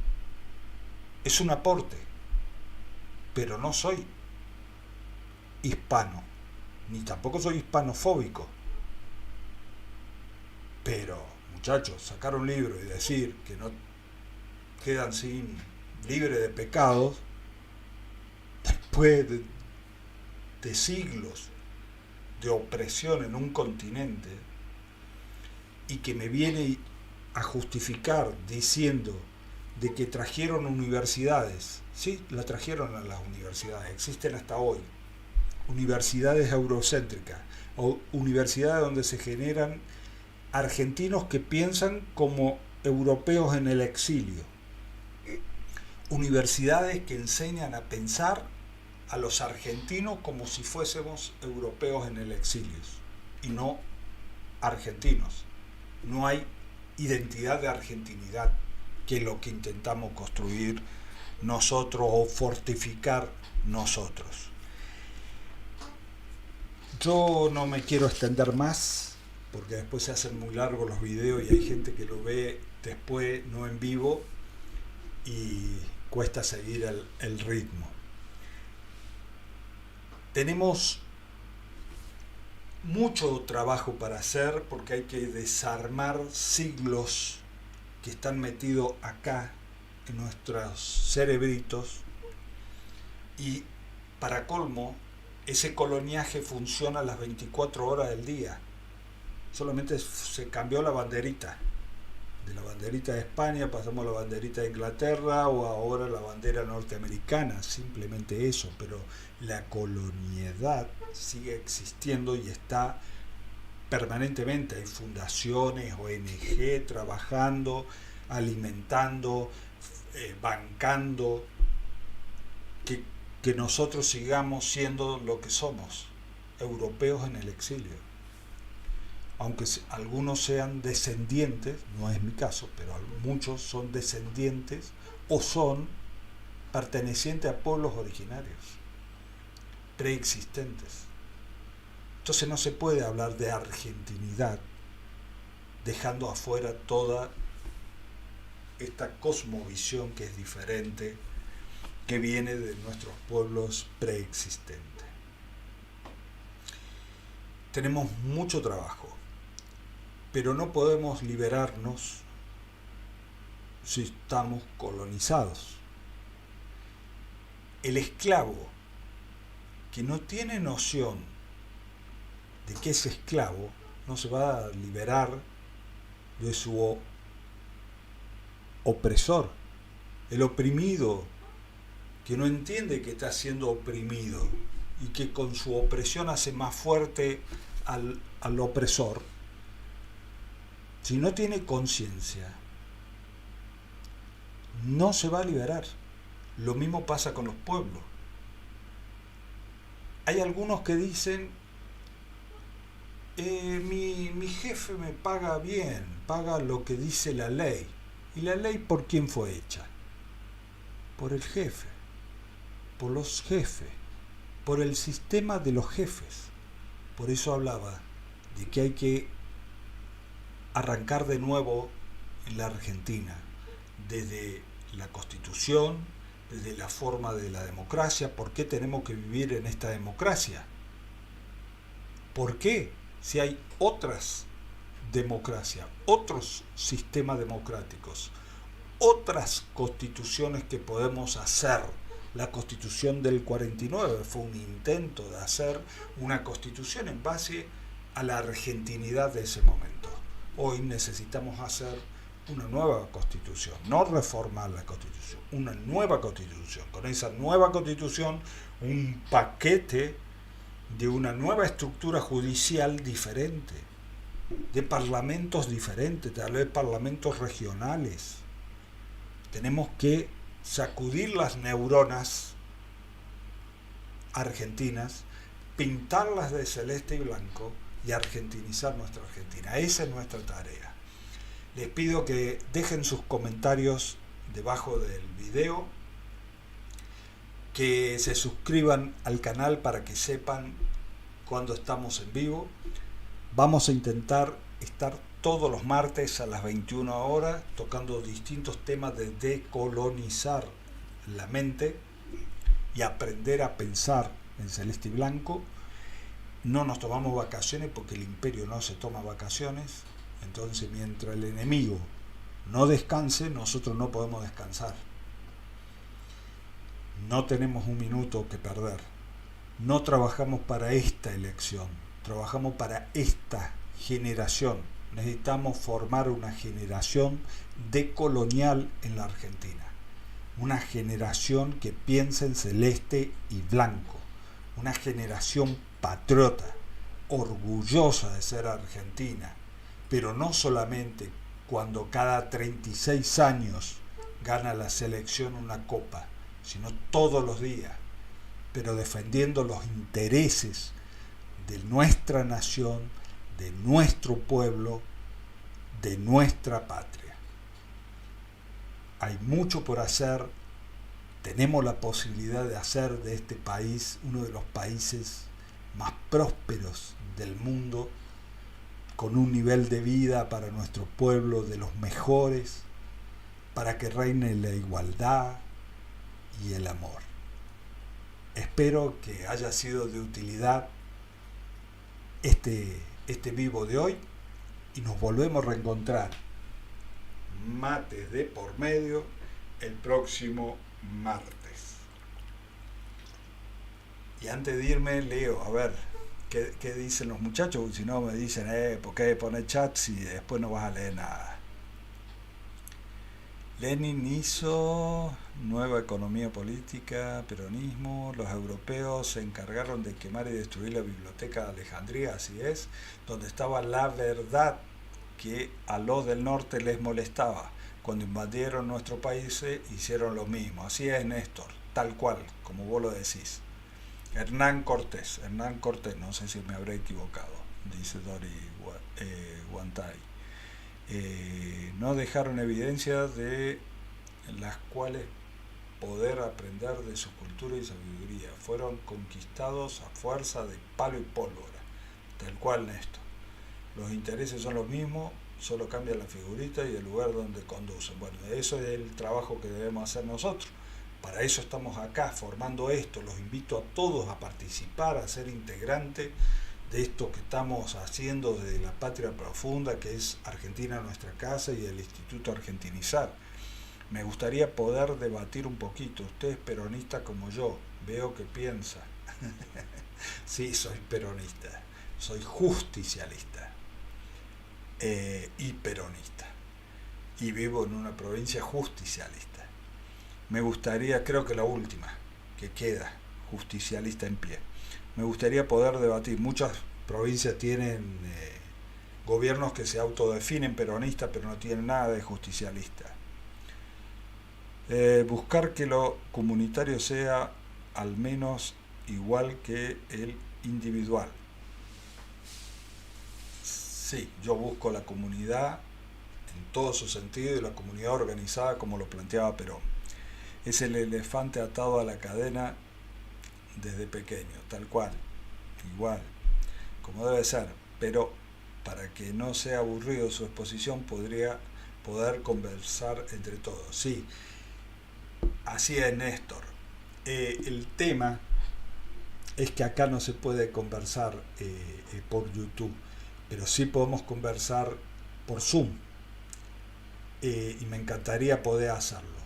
pero no soy hispano, ni tampoco soy hispanofóbico. Pero, muchachos, sacar un libro y decir que no quedan libres de pecados, después de siglos de opresión en un continente, y que me viene a justificar diciendo de que trajeron universidades. Sí, la trajeron a las universidades, existen hasta hoy. Universidades eurocéntricas, o universidades donde se generan argentinos que piensan como europeos en el exilio, universidades que enseñan a pensar a los argentinos como si fuésemos europeos en el exilio y no argentinos. No hay identidad de argentinidad, que es lo que intentamos construir nosotros o fortificar nosotros. Yo no me quiero extender más, porque después se hacen muy largos los videos y hay gente que lo ve después, no en vivo, y cuesta seguir el ritmo. Tenemos mucho trabajo para hacer porque hay que desarmar siglos que están metidos acá en nuestros cerebritos, y para colmo ese coloniaje funciona las 24 horas del día. Solamente se cambió la banderita. De la banderita de España pasamos a la banderita de Inglaterra o ahora la bandera norteamericana, simplemente eso, pero la colonialidad sigue existiendo y está permanentemente. Hay fundaciones, ONG trabajando, alimentando, bancando, que nosotros sigamos siendo lo que somos, europeos en el exilio. Aunque algunos sean descendientes, no es mi caso, pero muchos son descendientes o son pertenecientes a pueblos originarios, preexistentes. Entonces no se puede hablar de argentinidad dejando afuera toda esta cosmovisión que es diferente, que viene de nuestros pueblos preexistentes. Tenemos mucho trabajo, pero no podemos liberarnos si estamos colonizados. El esclavo que no tiene noción de que es esclavo no se va a liberar de su opresor. El oprimido que no entiende que está siendo oprimido y que con su opresión hace más fuerte al opresor, si no tiene conciencia, no se va a liberar. Lo mismo pasa con los pueblos. Hay algunos que dicen, mi jefe me paga bien, paga lo que dice la ley. ¿Y la ley por quién fue hecha? Por el jefe, por los jefes, por el sistema de los jefes. Por eso hablaba de que hay que arrancar de nuevo en la Argentina, desde la Constitución, desde la forma de la democracia. ¿Por qué tenemos que vivir en esta democracia? ¿Por qué? Si hay otras democracias, otros sistemas democráticos, otras constituciones que podemos hacer. La Constitución del 49 fue un intento de hacer una constitución en base a la argentinidad de ese momento. Hoy necesitamos hacer una nueva constitución, no reformar la constitución, una nueva constitución. Con esa nueva constitución, un paquete de una nueva estructura judicial diferente, de parlamentos diferentes, tal vez parlamentos regionales. Tenemos que sacudir las neuronas argentinas, pintarlas de celeste y blanco y argentinizar nuestra Argentina. Esa es nuestra tarea. Les pido que dejen sus comentarios debajo del video, que se suscriban al canal para que sepan cuando estamos en vivo. Vamos a intentar estar todos los martes a las 21 horas tocando distintos temas de decolonizar la mente y aprender a pensar en celeste y blanco. No nos tomamos vacaciones porque el imperio no se toma vacaciones. Entonces, mientras el enemigo no descanse, nosotros no podemos descansar. No tenemos un minuto que perder. No trabajamos para esta elección, trabajamos para esta generación. Necesitamos formar una generación decolonial en la Argentina. Una generación que piense en celeste y blanco. Una generación patriota, orgullosa de ser argentina. Pero no solamente cuando cada 36 años gana la selección una copa, sino todos los días, pero defendiendo los intereses de nuestra nación, de nuestro pueblo, de nuestra patria. Hay mucho por hacer, tenemos la posibilidad de hacer de este país uno de los países más prósperos del mundo, con un nivel de vida para nuestro pueblo de los mejores, para que reine la igualdad y el amor. Espero que haya sido de utilidad este vivo de hoy y nos volvemos a reencontrar, mates de por medio, el próximo martes. Y antes de irme leo, a ver, ¿qué dicen los muchachos? Si no me dicen, ¿por qué poner chat si después no vas a leer nada? Lenin hizo nueva economía política, peronismo, los europeos se encargaron de quemar y destruir la biblioteca de Alejandría, así es, donde estaba la verdad que a los del norte les molestaba. Cuando invadieron nuestro país hicieron lo mismo, así es, Néstor, tal cual, como vos lo decís. Hernán Cortés, no sé si me habré equivocado, dice Dori Guantay. No dejaron evidencias de las cuales poder aprender de su cultura y sabiduría. Fueron conquistados a fuerza de palo y pólvora, tal cual, Néstor. Los intereses son los mismos, solo cambia la figurita y el lugar donde conducen. Bueno, eso es el trabajo que debemos hacer nosotros. Para eso estamos acá, formando esto. Los invito a todos a participar, a ser integrantes de esto que estamos haciendo desde la Patria Profunda, que es Argentina Nuestra Casa y el Instituto Argentinizar. Me gustaría poder debatir un poquito. Usted es peronista como yo, veo que piensa. Sí, soy peronista, soy justicialista y peronista. Y vivo en una provincia justicialista. Me gustaría, creo que la última que queda, justicialista en pie. Me gustaría poder debatir. Muchas provincias tienen gobiernos que se autodefinen peronistas, pero no tienen nada de justicialista. Buscar que lo comunitario sea al menos igual que el individual. Sí, yo busco la comunidad en todo su sentido y la comunidad organizada como lo planteaba Perón. Es el elefante atado a la cadena desde pequeño, tal cual, igual, como debe ser, pero para que no sea aburrido su exposición podría poder conversar entre todos. Sí, así es, Néstor. El tema es que acá no se puede conversar por YouTube, pero sí podemos conversar por Zoom, y me encantaría poder hacerlo.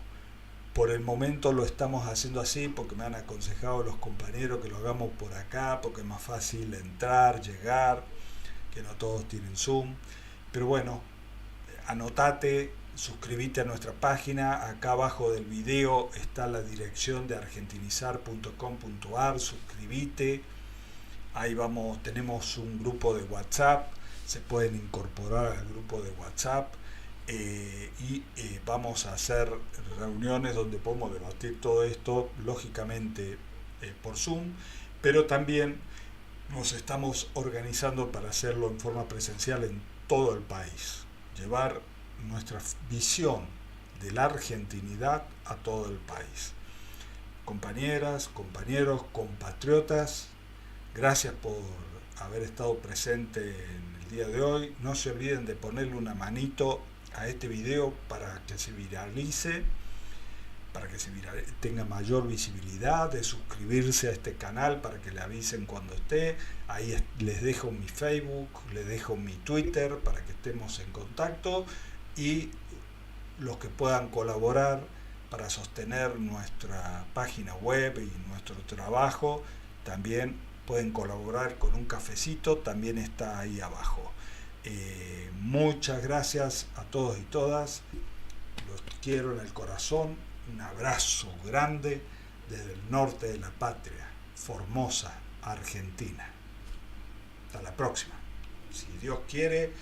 Por el momento lo estamos haciendo así porque me han aconsejado los compañeros que lo hagamos por acá, porque es más fácil entrar, llegar, que no todos tienen Zoom. Pero bueno, anotate, suscríbete a nuestra página, acá abajo del video está la dirección de argentinizar.com.ar, suscríbete, ahí vamos, tenemos un grupo de WhatsApp, se pueden incorporar al grupo de WhatsApp. Vamos a hacer reuniones donde podemos debatir todo esto, lógicamente por Zoom, pero también nos estamos organizando para hacerlo en forma presencial en todo el país, llevar nuestra visión de la argentinidad a todo el país. Compañeras, compañeros, compatriotas, gracias por haber estado presente en el día de hoy. No se olviden de ponerle una manito a este video para que se viralice, tenga mayor visibilidad, de suscribirse a este canal para que le avisen cuando esté. Ahí les dejo mi Facebook, les dejo mi Twitter para que estemos en contacto, y los que puedan colaborar para sostener nuestra página web y nuestro trabajo también pueden colaborar con un cafecito, también está ahí abajo. Muchas gracias a todos y todas, los quiero en el corazón, un abrazo grande desde el norte de la patria, Formosa, Argentina. Hasta la próxima, si Dios quiere.